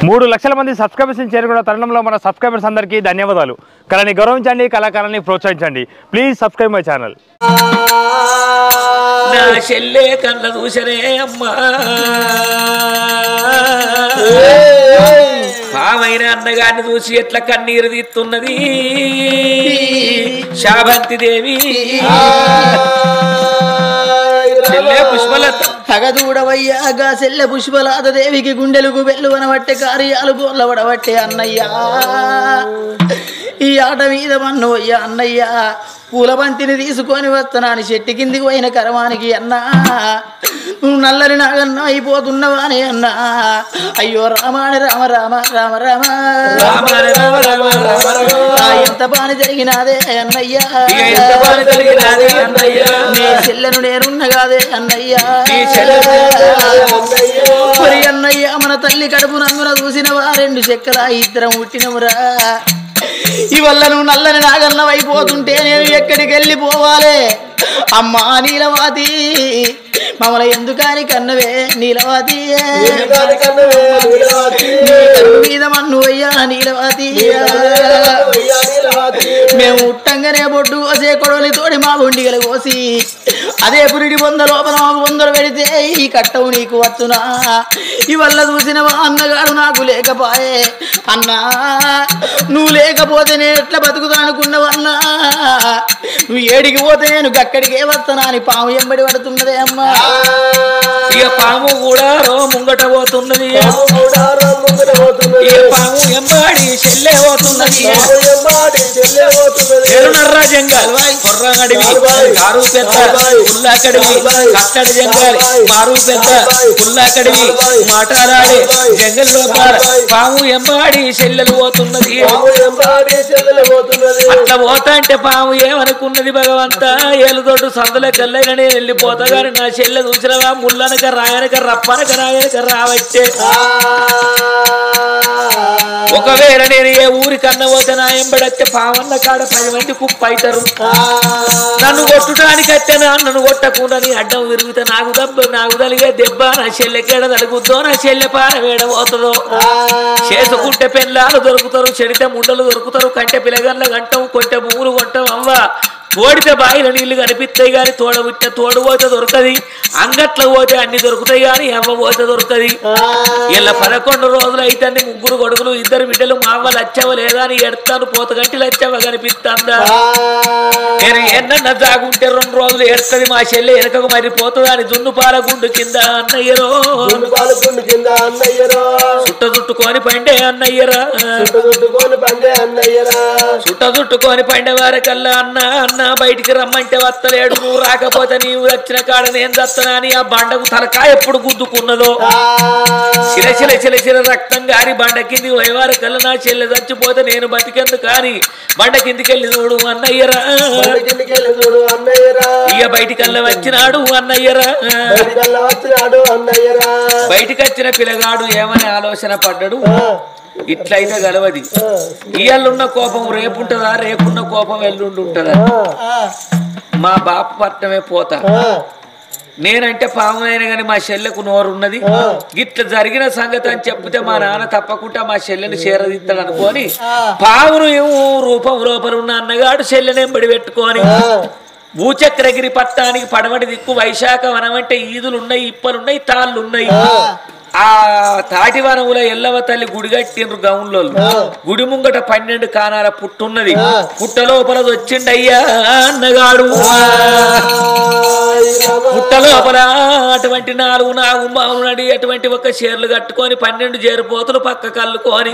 3 లక్షల మంది సబ్స్క్రైబర్స్ చేరుకున్న తరుణంలో మన సబ్స్క్రైబర్స్ అందరికీ ధన్యవాదాలు. కళని గౌరవించండి, కళాకారాన్ని ప్రోత్సహించండి. Please subscribe my channel. నా చెల్లె కళ్ళ చూసనే అమ్మా పామైన అన్నగారిని చూసి ఎట్లా కన్నీరు తీస్తున్నది శాబంతి దేవి. పుష్పలత హగదూడవయ్యాగా సెల్లె పుష్పలాద దేవికి గుండెలకు వెల్లువనబట్టే కార్యాలు బోర్లబడబట్టే అన్నయ్యా. ఈ ఆట మీద మన్నోయ్యా అన్నయ్యా. పూలబంతిని తీసుకొని వస్తున్నాను చెట్టు కిందికి పోయిన కరమానికి అన్నా. నువ్వు నల్లని నాగన్నా అయిపోతున్నవానే అన్నా. అయ్యో రామాని రామ రామ రామ రామ ఎంత పని జరిగినాదే అన్నయ్యా. నీ చెల్లెను నేనున్న కాదే అన్నయ్యా. అన్నయ్య మన తల్లి కడుపు నందున చూసినవా 2 చెక్కల 2 పుట్టినవురా. ఇవల్ల నువ్వు నల్లని నాగన్నం అయిపోతుంటే నేను ఎక్కడికి వెళ్ళిపోవాలి అమ్మా నీలవాతి. మమ్మల్ని ఎందుకని కన్నవే నీలవాతి. మీద మన్ను అయ్యా నీలవాతి. మేము ఉట్టంగానే బొడ్డు కోసే కొడవలి తోడి మా గుండిగలు కోసి అదే పురిడి బొంద లోపల బొందలు పెడితే ఈ కట్టవు నీకు వచ్చునా. ఇవల్ల చూసిన అన్నగాడు నాకు లేకపాయే అన్నా. నువ్వు లేకపోతే నేను ఎట్లా బతుకుతా అనుకున్నావన్నా. నువ్వు ఏడికి పోతే నేను గక్కడికే వస్తానా అని పాము ఎంబడి పడుతున్నదే అమ్మా. ఇక పాము కూడా ముంగట పోతున్నది. పాము ఎంబాడి చెల్లె పోతున్నది. ఎరునర్రా జంగాల్ కొర్రగడివి కారు పెద్ద పుల్లాకడివి కట్టడి జంగాల్ మారు పెద్ద పుల్లాకడివి మాటారాడే జంగల్లో పాము ఎంబాడి చెల్లెలు పోతున్నది. అట్లా పోతా అంటే పాము ఏమనుకున్నది భగవంత ఏలుతోడు సందులకెళ్ళైనా నేను వెళ్ళిపోతా గాని నా చెల్లె చూసినవా ముళ్ళనక రాయనక రప్పనక రాయనక రావచ్చే. ఒకవేళ నేను ఏ ఊరికన్నా పోతే నా ఎంబడచ్చే పావన్న కాడ 10 మంది కుప్ప అవుతారు. నన్ను కొట్టుటానికి వచ్చాను నన్ను కొట్టకుండా నీ అడ్డం విరుగుతా నాకు తలిగే దెబ్బ నా చెల్లెకేడ తలుగుద్దో నా చెల్లె పాన వేడ పోతుందో. చేసుకుంటే పెళ్ళాలు దొరుకుతారు, చెడితే ముండలు దొరుకుతారు, కంటే పిల్లగల్ల గంటం కొంటే భూములు కొంటాం అవ్వ. తోడితే బాయిల నీళ్లు కనిపిస్తాయి కానీ తోడబుట్టిన తోడు పోతే దొరకది. అంగట్లో పోతే అన్ని దొరుకుతాయి కానీ అవ్వ పోతే దొరకది. ఇలా 11 రోజులు అయితే 3 కొడుకులు 2 బిడ్డలు మా అవ్వ లచ్చవ లేదా అని ఎడతాను పోతగంటి లచ్చవ కనిపిస్తుందా. నేను ఎన్నన్నా దాగుంటే 2 రోజులు ఎడుతుంది మా చెల్లె వెనకకు మరిపోతుంది అని దున్ను పాల గుండు కింద అన్నయ్యరో చుట్ట చుట్టుకొని పండే అన్నయ్యరా. చుట్ట చుట్టుకొని పండే వారికల్లా అన్న బయటికి రమ్మంటే వస్తలేడు. నువ్వు రాకపోతే నీవు వచ్చిన కాడ నేను చస్తానా అని ఆ బండకు తలకాయ ఎప్పుడు గుద్దుకున్నదో చిలచిల చిలచిల రక్తం గారి బండ కిందికి వైవారి కల్లా నా చెల్లె చచ్చిపోతే నేను బతికెందు కానీ బండ కిందికెళ్ళి చూడు అన్నయ్యరా. ఇక బయటికల్లా వచ్చినాడు అన్నయ్యరా. బయటికి వచ్చిన పిల్లగాడు ఏమని ఆలోచన పడ్డాడు. ఇట్లయితే గలవది. ఇయ్యాలున్న కోపం రేపుంటదా, రేపున్న కోపం ఎల్లుండి ఉంటదా. మా బాపు పట్టణమే పోతా. నేనంటే పామునైనా కానీ మా చెల్లెకు నోరున్నది. గిట్ల జరిగిన సంగతి అని చెప్తే మా నాన్న తప్పకుండా మా చెల్లెని చేరదిస్తాడు అనుకోని పామును రూపం లోపల ఉన్న అన్నగాడు చెల్లెనెంబడి పెట్టుకొని భూచక్రగిరి పట్టానికి పడమటి దిక్కు వైశాఖ వనం అంటే ఈదులున్నాయి, ఇప్పలున్నాయి, తాళ్ళున్నాయి. ఆ తాటివనముల ఎల్లవ తల్లి గుడి కట్టిండ్రు గౌన్లో. గుడి ముంగట 12 కానాల పుట్టున్నది. పుట్ట లోపల వచ్చిండయ్యా అన్నగాడు. పుట్ట లోపల అటువంటి 4 నాగుంబావునడి అటువంటి ఒక చీరలు కట్టుకొని 12 జేరుపోతులు పక్క కల్లుకొని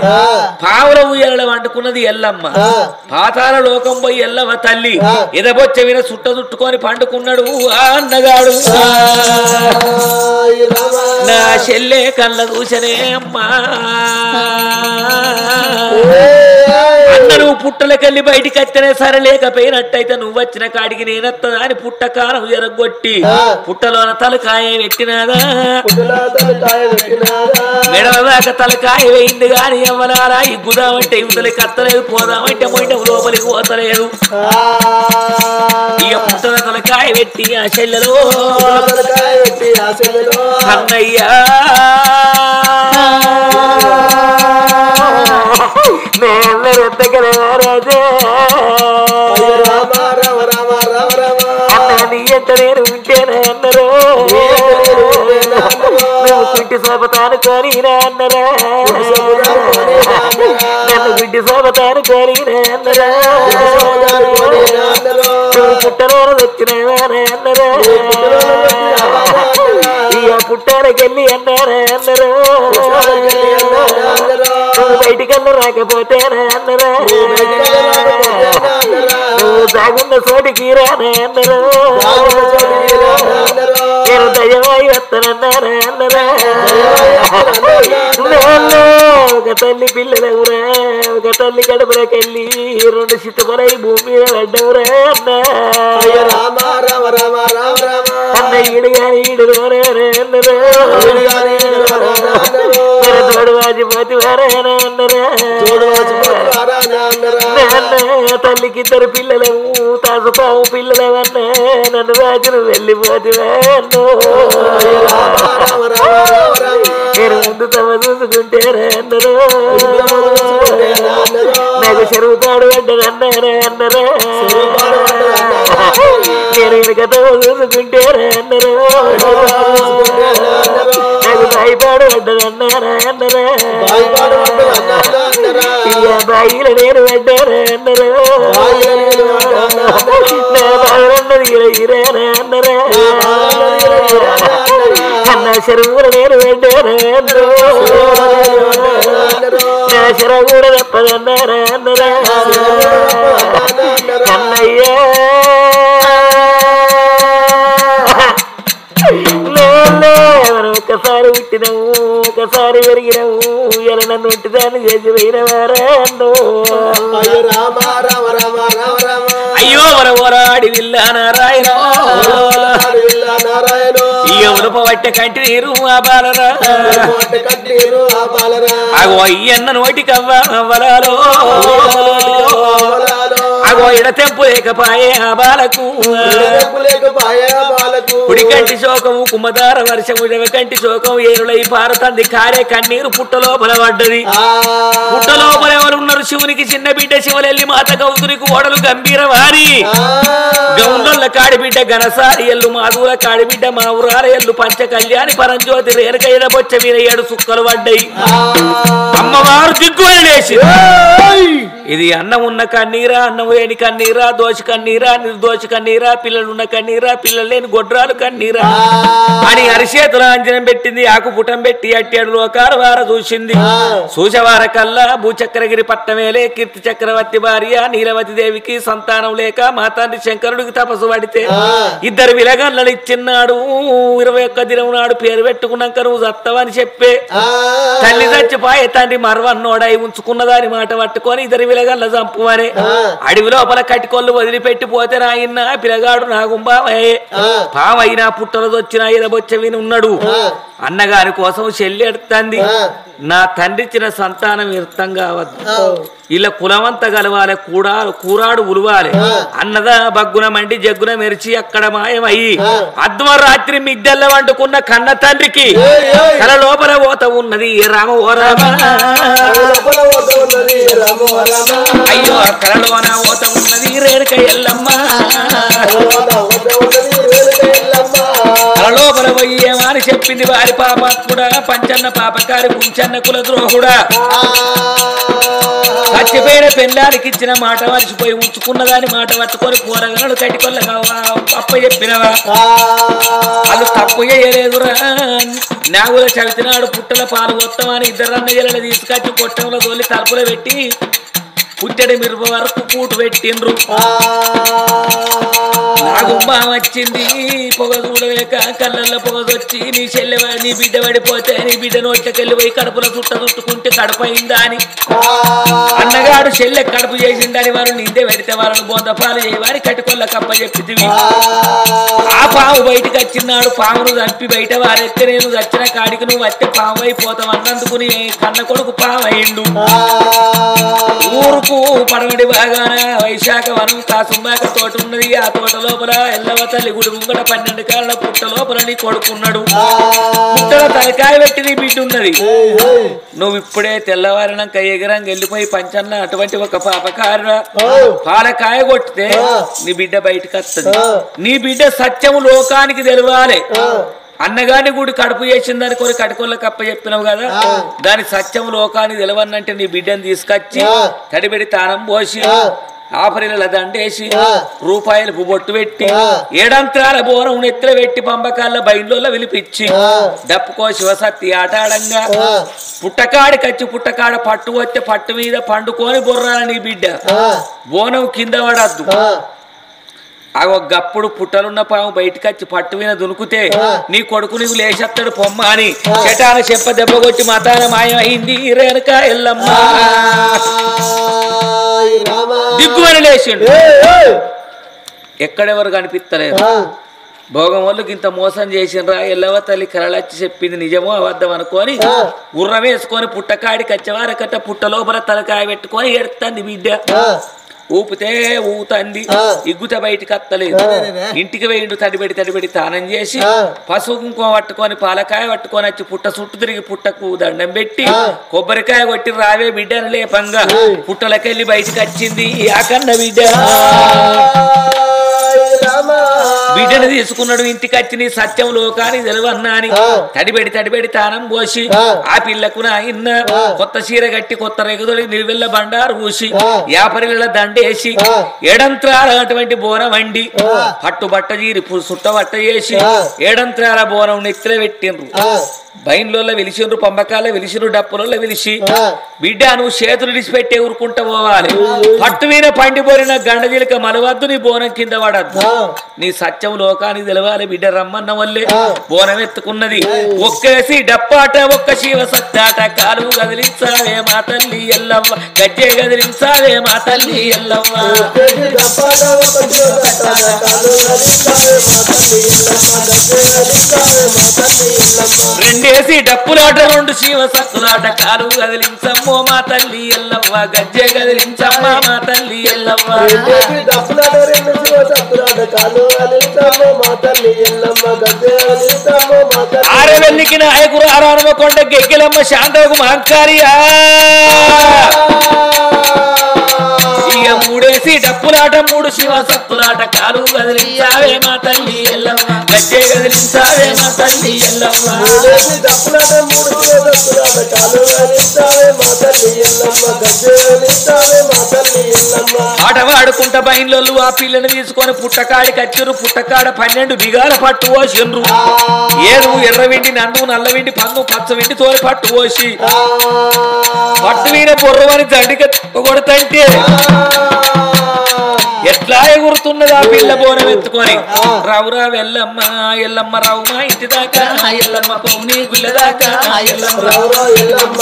పావుల ఉయ్యాల వండుకున్నది ఎల్లమ్మ. పాతాల లోకం పోయి ఎల్లవ తల్లి ఎదబొచ్చ విన చుట్ట చుట్టుకొని పండుకున్నాడు అన్నగాడు. నా చెల్లె కళ్ళ చూసనే అమ్మా. అన్న నువ్వు పుట్టలకెళ్ళి బయటికి వచ్చినే సరే లేకపోయినట్టయితే నువ్వు వచ్చిన కాడికి నేనత్తదా అని పుట్టకాలం ఎరగొట్టి పుట్టలోన తలకాయ పెట్టినాదా. మెడదాకా తలకాయ వేయింది గాని ఎవ్వలారా ఇగ్గుదామంటే ఇవతలకి అత్తలేదు, పోదామంటే మొండ లోపలికి పోతలేదు. ఇక పుట్టల తలకాయ పెట్టి ఆ చెల్లెలో అన్నయ్యా అన్న నీ ఎంత నేను ఉంటేనే అన్నరు నువ్వు కుంటి సోపతాను కోరినా అన్నరా నన్ను గుడ్డి సోపతాను కోరినా అన్నరా నువ్వు పుట్టలోన వచ్చినవానే అన్నరా ఇక పుట్టాలకెళ్ళి అన్నారా అన్నరు నువ్వు బయటికన్నా రాకపోతేనే అన్నరా నువ్వు దాగున్న చోటికి రానే అన్నరు నేను దయవాయి వస్తానన్నారా అన్నరా ఒక తల్లి పిల్లలవురా ఒక తల్లి గడపలకెళ్ళి 2 సిద్ధపలై భూమి మీద పడ్డవురా అన్న అన్న ఈడు గాని ఈడు అన్నరా తోడు వాజిపోతి వారానా అన్నరా తల్లికి 2 పిల్లలము తాసుపాము పిల్లలవన్నా నన్ను రాజును వెళ్ళిపోతివా నేను ముందు తమ చూసుకుంటేరా అన్నరు నాకు చెరువు తాడు పడ్డదన్నారా అన్నరా నేను వెనుక తమ చూసుకుంటేరా అన్నరు నాకు బాయిపాడు పడ్డదన్నారా అన్నరా ఇక బాయిలో నేను పడ్డారా అన్నరు నా బాగున్నది ఇరానా అన్నరా అన్న చెరువులు నేను పడ్డారా నా చెరువు కూడా తప్పదన్నారా అన్నరా అన్నయ్యా మనం ఒకసారి పుట్టినము ఒకసారి పెరిగినము ఇలా నన్ను ఒంటిదాన్ని చేసి పోయినవారా అన్నో అయ్యో వరవరాడి విల్లా నారాయణ ఎవరు పట్టే కంటి నీరు ఆ బాలరా అగో అయ్యన్న నోటికి అవ్వలాలో అగో ఎడతెంపు లేకపాయే ఆ బాలకు కుడి కంటి శోకము కుమ్మదార వర్షము కంటి శోకం ఏరులై పారతంది కారే కన్నీరు పుట్టలోపల పడ్డది పుట్టలోపల ఎవరున్నారు శివునికి చిన్న బిడ్డ శివలెల్లి మాత గౌతునికి ఓడలు గంభీర వారి గౌండొల్ల కాడిబిడ్డ గనసారి ఎల్లు మాధుల కాడిబిడ్డ మా ఊరాల ఎల్లు పంచ కళ్యాణి పరంజ్యోతి రేణుకైన బొచ్చ మీద 7 సుక్కలు పడ్డాయి అమ్మవారు దిగ్గువని లేచి ఇది అన్నం ఉన్న కన్నీరా అన్నం లేని కన్నీరా దోష కన్నీరా నిర్దోష కన్నీరా పిల్లలున్న కన్నీరా పిల్లలు లేని గొడ్రాలు కన్నీరా అని అరిచేతుల అంజనం పెట్టింది ఆకు పుటం పెట్టి 7 లోకాల వార చూసింది సూచవార కల్లా భూచక్రగిరి పట్టమేలే కీర్తి చక్రవర్తి భార్య నీలవతి దేవికి సంతానం లేక మా తండ్రి శంకరుడికి తపస్సు పడితే 2 విలగన్లను ఇచ్చిన్నాడు 21 దినం నాడు పేరు పెట్టుకున్నాక నువ్వు చత్తవని చెప్పే తల్లి చచ్చిపోయే తండ్రి మరవన్నోడై ఉంచుకున్నదాని మాట పట్టుకొని 2 విలగన్ల చంపువనే అడవి లోపల కట్టికొల్లు వదిలిపెట్టిపోతే నాయన్న పిల్లగాడు నాగుంబావే పావైనా పుట్టలదొచ్చిన ఇరబొచ్చ విని ఉన్నాడు అన్నగారి కోసం చెల్లి ఎడుతుంది నా తండ్రిచ్చిన సంతానం వ్యర్థం కావద్దు ఇలా కులమంతా కలవాలి కూరాడు ఉలవాలి అన్నదా బగ్గున మండి జగ్గున మెరిచి అక్కడ మాయమయ్యి అర్ధరాత్రి మిద్దెల్ల వండుకున్న కన్న తండ్రికి కల లోపల ఓత ఉన్నది రామ ఓ రామ అయ్యో కలలోన ఓత ఉన్నది రేణుక ఎల్లమ్మ కలలోపల పోయి ఏమని చెప్పింది వారి పాపాత్ముడా పంచన్న పాపకారి పుంచన్న కుల ద్రోహుడా చచ్చిపోయిన పెళ్ళానికి ఇచ్చిన మాట మర్చిపోయి ఉంచుకున్నదాని మాట పట్టుకొని కూరగాయలు కట్టికొల్ల అప్ప చెప్పినవా వాళ్ళు తప్పు చేయలేదురా నాగుల చవితినాడు పుట్టల పాలు వస్తామని 2 అన్నయ్యలను తీసుకొచ్చి కొట్టంలో తోలి తలుపులో పెట్టి పుట్టడి మిరప వరకు కూటు పెట్టిండ్రు నాగుమ్మ వచ్చింది పొగ చూడలేక కళ్ళల్లో పొగదొచ్చి నీ చెల్లె నీ బిడ్డ పడిపోతే నీ బిడ్డ నోట్లకెళ్ళి పోయి కడుపులో చుట్టుకుంటే కడుపయిందా అని అన్నగాడు చెల్లె కడుపు చేసిందని వారు నిందే పెడితే వాళ్ళని బొందపాలు చేయవారి కట్టుకొల్ల కప్ప చెప్పితివి ఆ పాము బయటకు వచ్చినాడు పామును చంపి బయట వారెత్తే నేను చచ్చిన కాడికి నువ్వు వస్తే పాము అయిపోతావు అన్నందుకు నీ కన్న కొడుకు పాము అయిండు ఊరు తూర్పు పడమటి బాగాన వైశాఖ వనం కాసుంబాక తోట ఉన్నది. ఆ తోట లోపల ఎల్లవ తల్లి గుడి ముంగట 12 కాళ్ళ పుట్ట లోపల నీ కొడుకున్నాడు. పుట్టల తలకాయ పెట్టి నీ బిడ్డ ఉన్నది. నువ్వు ఇప్పుడే తెల్లవారినాక ఎగరంగా వెళ్ళిపోయి పంచన్న అటువంటి ఒక పాపకారుడ పాలకాయ కొట్టితే నీ బిడ్డ బయటకు వస్తుంది. నీ బిడ్డ సత్యము లోకానికి తెలవాలి. అన్నగాని గుడి కడుపు చేసిందని కొన్ని కడుకోళ్ళ కప్ప చెప్పినావు కదా, దాని సత్యం లోకానికి తెలవన్నంటే నీ బిడ్డను తీసుకొచ్చి తడిబెడి తానం పోసి ఆపరిల దండేసి రూపాయలు బొట్టు పెట్టి 7 అంతరాల బోనం నెత్తిన పెట్టి పంపకాళ్ళ బయలులో విలిపించి డప్పుకో శివసత్తి ఆటాడంగా పుట్టకాడి కచ్చి పుట్టకాడ పట్టు వచ్చే పట్టు మీద పండుకొని బొర్రాల నీ బిడ్డ బోనం కింద పడద్దు. గప్పుడు పుట్టలున్న పాము బయటకు వచ్చి పట్టు మీద దునుకుతే నీ కొడుకు నీకు లేచేస్తాడు పొమ్మ అని చెటాన చెప్ప దెబ్బ కొట్టి మతాన మాయమైంది రేణుక ఎల్లమ్మ దిగ్గుమని లేచిండు. ఎక్కడెవరు కనిపిస్తలేరు. భోగం వాళ్ళకి ఇంత మోసం చేసిండ్రా ఎల్లవ తల్లి కలలచ్చి చెప్పింది నిజమో అబద్ధం అనుకొని గుర్రం వేసుకొని పుట్టకాడికి వచ్చేవారకట్ట పుట్ట లోపల తలకాయ పెట్టుకొని ఎడుతుంది బిడ్డ. ఊపితే ఊతంది, ఇగ్గుత బయటికి అత్తలేదు. ఇంటికి వేయిండు తడిబెడి తానం చేసి పసుపు కుంకుమ పట్టుకొని పాలకాయ పట్టుకొని వచ్చి పుట్ట చుట్టూ తిరిగి పుట్టకు దండం పెట్టి కొబ్బరికాయ కొట్టి రావే బిడ్డను లేపంగా పుట్టలకెళ్ళి బయటికి వచ్చింది ఆ కన్న బిడ్డ. బిడ్డను తీసుకున్నాడు. ఇంటికి వచ్చి నీ సత్యం లోకానికి తెలవన్నా అని తడిబెడి తానం పోసి ఆ పిల్లకు నాయన్న కొత్త చీర కట్టి కొత్త రేగుదొడి నిలువెల్ల బండారు పూసి 50 దండేసి 7 అంతరాల అటువంటి బోనం వండి పట్టుబట్ట జీరి సుట్టబట్ట చేసి 7 అంతరాల బోనం నెత్తిలో పెట్టిండ్రు. బయన్లో విలిచిండ్రు, పంబకాల్లో విలిచిండ్రు, డప్పులలో విలిచి బిడ్డ నువ్వు చేతులు విడిచిపెట్టి ఊరుకుంటా పోవాలి. పట్టు మీద పండిపోరిన గండజీలక మలవద్దు, నీ బోనం కింద పడద్దు. నీ సత్యం లోకానికి తెలవాలి. బిడ్డ రమ్మన్న వల్లే బోనం ఎత్తుకున్నది. ఒక్కేసి డప్పాట ఒక్క శివ సత్యాట కాలు గదిలించావే మా తల్లి ఎల్లమ్మ, గజ్జె గదిలించావే మా తల్లి ఎల్లమ్మ. రెండేసి డప్పులాట 2 శివ సత్తులాట కాలు గదిలించమ్మో మా తల్లి ఎల్లవ్వ, గజ్జె గదిలించమ్మ మా తల్లి ఎల్లవ్వ. ఆరవెల్లికి నాయకుడు ఆరానవ కొండ గెగ్గిలమ్మ శాంతకు మహంకారియా. ఇక 3 డప్పులాట 3 శివ సత్తులాట కాలు గదిలించావే మా తల్లి ఎల్లమ్మ, గజ్జె గదిలించావే మా తల్లి ఎల్లమ్మ. ఆట వాడుకుంటా బయలు ఆ పిల్లని తీసుకొని పుట్టకాడికి వచ్చారు. పుట్టకాడ 12 బిగాల పట్టు పోసిండ్రు. ఏడు ఎర్రవిండి నందు నల్లవిండి పందు పచ్చవిండి తోలి పట్టు పోసి పట్టు మీద బొర్రమని దండిక కొడతంటే ఎట్లా ఎగురుతున్నది ఆ పిల్ల బోనం ఎత్తుకొని. రావురా ఎల్లమ్మ ఎల్లమ్మ రావు మా ఇంటి దాకా ఎల్లమ్మ పౌని గుళ్ళ దాకా ఎల్లమ్మ రావురా ఎల్లమ్మ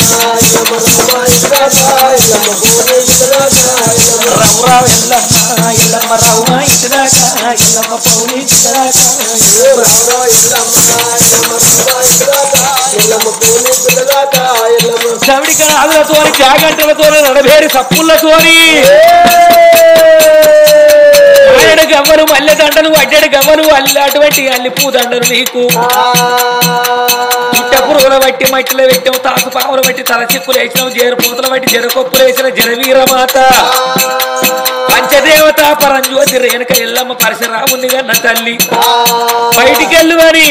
ఎల్లమ్మ రావు మా ఇంటి దాకా ఎల్లమ్మ పౌని గుళ్ళ దాకా. చవిడి కణాదులతోని జాగంటలతోని నడబేరి సప్పులతోని ఆయనడు గవ్వలు మల్లె దండలు అడ్డడి గవ్వలు అటువంటి అల్లి పూదండలు నీకు పుట్టపురుగుల బట్టి మట్టిలో పెట్టాము, తాసు పాములు బట్టి తలచిక్కులు వేసినావు, జేరు పూతలు బట్టి జరకొప్పులు వేసిన జరవీరమాత పంచదేవత పరంజ్యోతి రేణుక ఎల్లమ్మ పరశురాముని గన్న తల్లి. బయటికెళ్ళు అని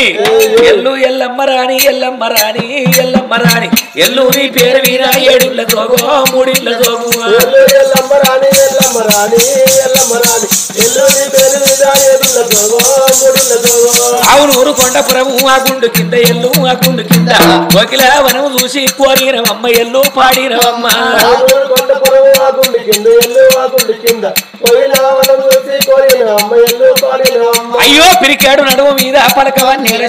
ఎల్లు ఎల్లమ్మ రాణి ఎల్లమ్మ రాణి ఎల్లమ్మ రాణి ఎల్లు నీ పేరు వీరా 7 ఇళ్ళ జోగు 3 ఇళ్ళ జోగు అవును ఊరు కొండపురము ఆ గుండు కింద ఎల్లు ఆ గుండు కింద కోకిల వనము చూసి కోరినవమ్మ ఎల్లు పాడినవమ్మ. అయ్యో పిరికాడు నడుము మీద పలకవన్నేల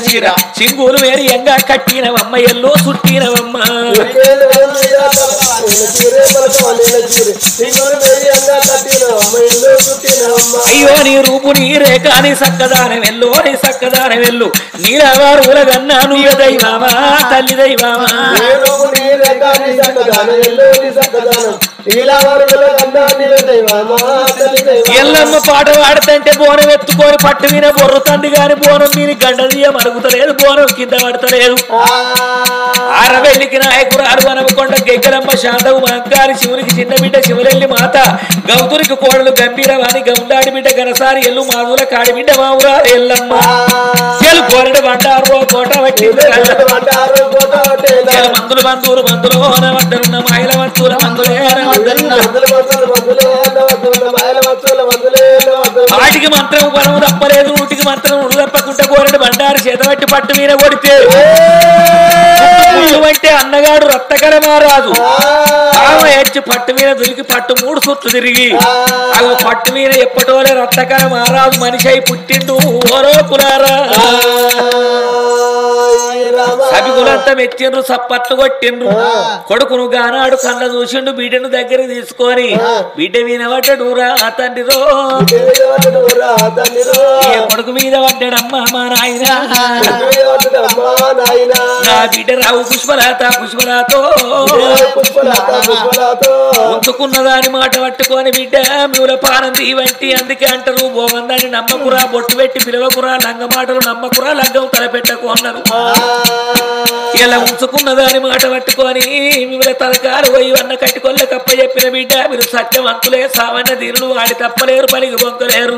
చీర సింగులు వేరి ఎంగా కట్టినవమ్మ ఎల్లు చుట్టినవమ్మ. అయ్యో నీ రూపు నీ రేఖ నీ సక్కదానం వెళ్ళు నీ సక్కదానం వెళ్ళు నీలవారు ఉలగన్నా నువ్వే దైవమా తల్లి దైవమా. ఎల్లమ్మ పాట పాడుతుంటే బోనం ఎత్తుకొని పట్టు మీద బొర్రుతండి గాని బోనం మీద గండదీయ మరుగుతలేదు బోనం కింద పడతలేదు అరవెల్లికి నాయకురాలు అనవకొండ గెగ్గలమ్మ శాంతవు మంకారి శివునికి చిన్న బిడ్డ శివరెల్లి మాత గౌతురికి కోడలు గంభీరవాణి గౌండాడి బిడ్డ గనసారి ఎల్లు మాధుల కాడి బిడ్డ మావురా ఎల్లమ్మ చెలు కోరడు బండారు కోట వచ్చింది మందులు బంధువులు మందులు వద్దరున్న మాయల మంతుల మందులే వాటికి మంత్రం పరము తప్పలేదు నూటికి మంత్రం ఉడు తప్పకుండా కోరడు బండారు చేతబట్టి పట్టు మీద కొడితే అంటే అన్నగాడు రక్తకరమారాదు ఆమె ఎచ్చి పట్టు మీద దొరికి పట్టు 3 సుట్లు తిరిగి అవి పట్టు మీద ఎప్పటోలే రక్తకరమారాదు మనిషి అయి పుట్టిండు ఓరో కులారా సభికులంతా మెచ్చిండ్రు సప్పట్లు కొట్టిండ్రు కొడుకును గానాడు కళ్ళ చూసిండు బిడ్డను దగ్గర తీసుకొని బిడ్డ మీద పడ్డడురా తండ్రిరో కొడుకు మీద పడ్డాడమ్మా మా నాయన నా బిడ్డ రావు పుష్పరాత పుష్పరాతో ఉంచుకున్నదాని మాట పట్టుకొని బిడ్డ మూల పానంది వంటి అందుకే అంటారు బోగందాన్ని నమ్మకురా బొట్టు పెట్టి పిలవకురా లంగ మాటలు నమ్మకురా లంగం తలపెట్టకు అన్నారు ఇలా ఉంచుకున్నదాని మాట పట్టుకొని మిమ్మల్ని తలకాలు పోయి అన్న కట్టుకొల్ల కప్ప చెప్పిన బిడ్డ మీరు సత్యవంతులే సామాన్య దీనులు ఆడి తప్పలేరు పలికి పొంగలేరు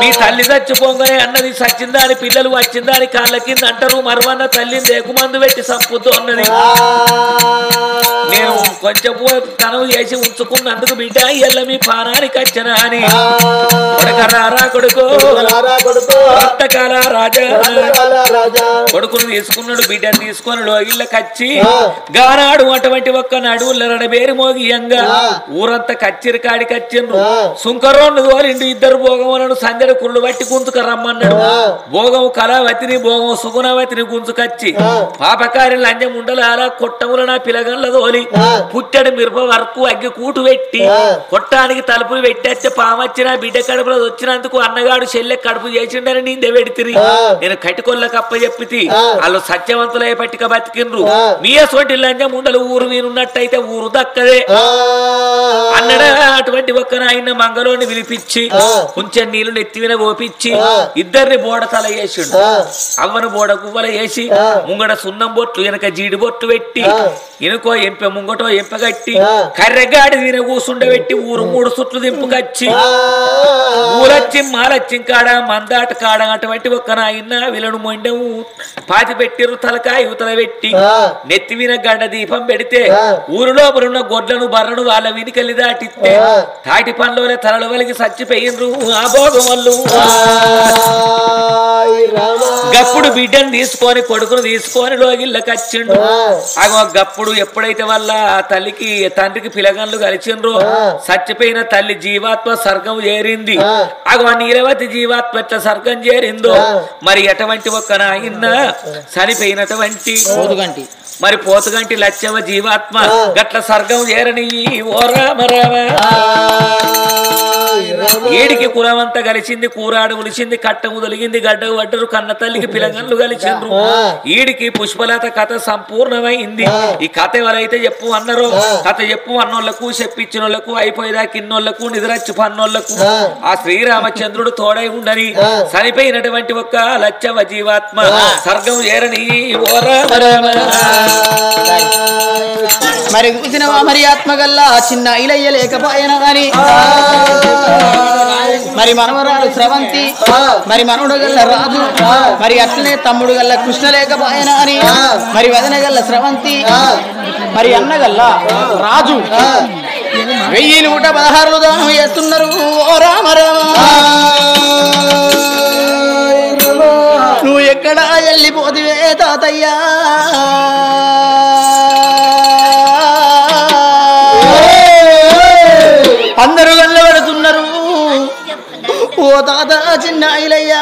మీ తల్లి చచ్చిపోంగనే అన్నది సచ్చిందాని పిల్లలు వచ్చిందాని కాళ్ళ కింద అంటారు మరువన్న తల్లిని దేకుమందు పెట్టి సంపుతూ ఉన్నది నేను కొంచెం తనవు చేసి ఉంచుకున్నందుకు బిడ్డ ఎల్ల మీ పానానికి వచ్చిన అని కొడుకరారా కొడుకు రక్తకాల రాజా కొడుకును తీసుకున్నాడు బిడ్డను తీసుకొని లోగిళ్ళకి వచ్చి గానాడు అటువంటి ఒక్క నడువుల బేరి మోగియంగా ఊరంతా కచ్చిరి కాడికి వచ్చిండ్రు సుంకరోళ్ళు తోలిండు ఇద్దరు భోగములను సంజడు కుళ్ళు బట్టి గుంజుక రమ్మన్నాడు భోగము కళావతిని భోగము సుగుణవతిని గుంజుకచ్చి పాపకారి లంజం ఉండలారా కొట్టముల నా పిలగంల తోలి పుట్టడు మిరప వరకు అగ్గి కూటు పెట్టి కొట్టానికి తలుపులు పెట్టేస్తే పామొచ్చిన బిడ్డ కడుపులో వచ్చినందుకు అన్నగాడు చెల్లె కడుపు చేసిండని నిందే పెడితిరి నేను కట్టుకొల్ల కప్ప చెప్పి వాళ్ళు సత్యవంతులై పట్టిక బతికిండ్రు మీ అసోటి లంజం ఉండలు ఊరు మీనున్నట్టయితే ఊరు దక్కదే అన్నడా అటువంటి ఒక్క నాయన మంగళోని పిలిపించి కొంచెం నీళ్లు నెత్తివిన ఓపించి ఇద్దరిని బోడ తల వేసిండు అవ్వను బోడ గువ్వల వేసి ముంగడ సున్నం బొట్లు వెనక జీడి బొట్లు పెట్టి ఇనుకో ఎంప ముంగటో ఎంపగట్టి కర్రెగాడి దీని కూసుండబెట్టి ఊరు 3 సుట్లు దింపుకచ్చి ఊరచ్చి మాలచ్చి కాడ మందాట కాడ అటువంటి ఒక్క నాయన వీళ్ళను మొండము పాతి పెట్టిరు తలకాయ యువతల పెట్టి నెత్తివిన గండ దీపం పెడితే ఊరిలోపలున్న గొడ్లను బర్రను వాళ్ళ వినికెళ్ళి దాటిస్తే తాటి పనులోనే తలలు వలిగి చచ్చిపోయినరు ఆ భోగం వాళ్ళు గప్పుడు బిడ్డను తీసుకొని కొడుకును తీసుకొని లోగిళ్ళకి వచ్చిండు అగో గప్పుడు ఎప్పుడైతే వాళ్ళ తల్లికి తండ్రికి పిలగన్లు కలిసిండ్రో చచ్చిపోయిన తల్లి జీవాత్మ స్వర్గం చేరింది అగో నీలవతి జీవాత్మ ఎట్లా స్వర్గం చేరిందో మరి ఎటువంటి ఒక్క నాయన చనిపోయినటువంటి మరి పోతుగంటి లచ్చవ జీవాత్మ గట్ల స్వర్గం చేరని ఓ రామ రామ ఏడికి కులమంతా కలిసింది కూరాడు ఉలిసింది కట్టము తొలిగింది గడ్డకు పడ్డరు కన్న తల్లికి పిలగన్లు కలిసిండ్రు ఈడికి పుష్పలత కథ సంపూర్ణమైంది ఈ కథ ఎవరైతే చెప్పు అన్నారో కథ చెప్పు అన్నోళ్లకు చెప్పించిన వాళ్ళకు అయిపోయేదాకా ఇన్నోళ్లకు నిద్రచ్చి పన్నోళ్లకు ఆ శ్రీరామచంద్రుడు తోడై ఉండని చనిపోయినటువంటి ఒక్క లచ్చవ జీవాత్మ స్వర్గం చేరని ఓ రామ రామ మరి చూసినవా మరి ఆత్మగల్లా చిన్న ఇలయ్య లేకపోయినా గాని మరి మనవరాలు స్రవంతి మరి మనవడు గల్ల రాజు మరి అట్లనే తమ్ముడు గల్ల కృష్ణ లేకపోయినా అని మరి వదన గల్ల స్రవంతి మరి అన్నగల్ల రాజు 1116 దానం చేస్తున్నారు ఓ రామ రామ నువ్వు ఎక్కడ వెళ్ళిపోతివే తాతయ్యా అందరూ వెళ్ళబడుతున్నారు ఓ తాత చిన్న ఇలయ్యా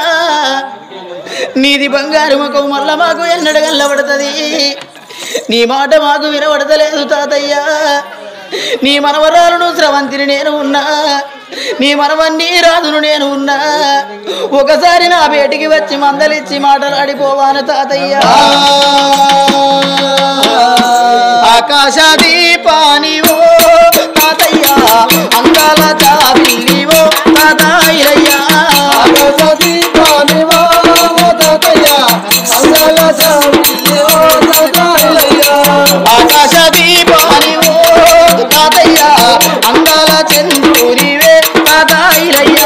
నీది బంగారు ముఖం మళ్ళా మాకు ఎన్నడ గల్లబడుతుంది నీ మాట మాకు వినబడతలేదు తాతయ్యా నీ మనవరాలను స్రవంతిని నేను ఉన్నా నీ మనవన్ని రాజును నేను ఉన్నా ఒకసారి నా బేటికి వచ్చి మందలిచ్చి మాటలాడిపోవాను తాతయ్య ఆకాశ దీపాని ఓ ఆకాశ దీపానివో తాతయ్య అందాల చంద్రునివే తాతాయిలయ్య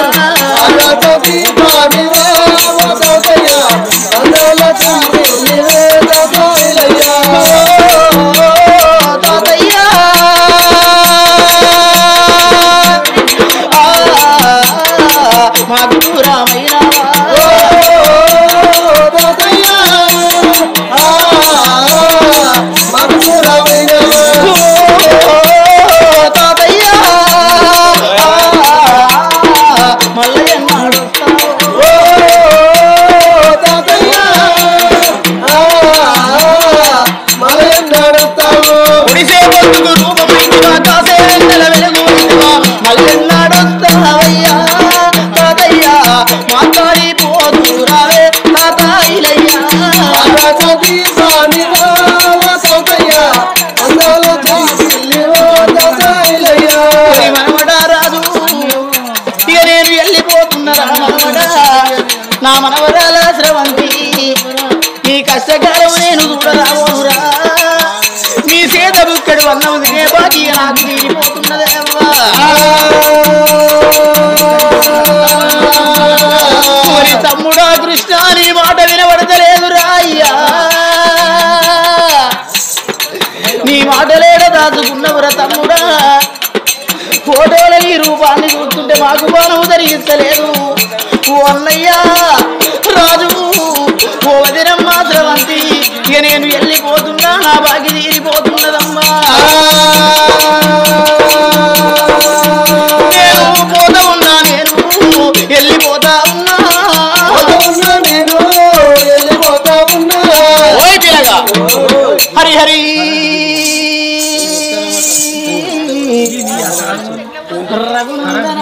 మాకు రామయ్య నా మనవరాల స్రవంతి నీ కష్టకాలం నేను చూడరావురా నీ చేత బుక్కడు అన్నం తినే బాకీ నాకు తీరిపోతున్నదేవ్వా తమ్ముడా కృష్ణ నీ మాట వినబడతలేదురా అయ్యా నీ మాటలేడ దాచుకున్నవురా తమ్ముడా ఫోటోల నీ రూపాన్ని చూస్తుంటే మాకు బాణము జరిగిస్తలేదు ఓ అన్నయ్య రాజు ఓ వదినమ్మ స్రవంతి ఇక నేను వెళ్ళిపోతున్నా నా బాగి తీరిపోతున్నదమ్మా నేను పోతా ఉన్నా నేను వెళ్ళిపోతా ఉన్నా ఓయ్ పిల్లగా హరి హరి రఘునందన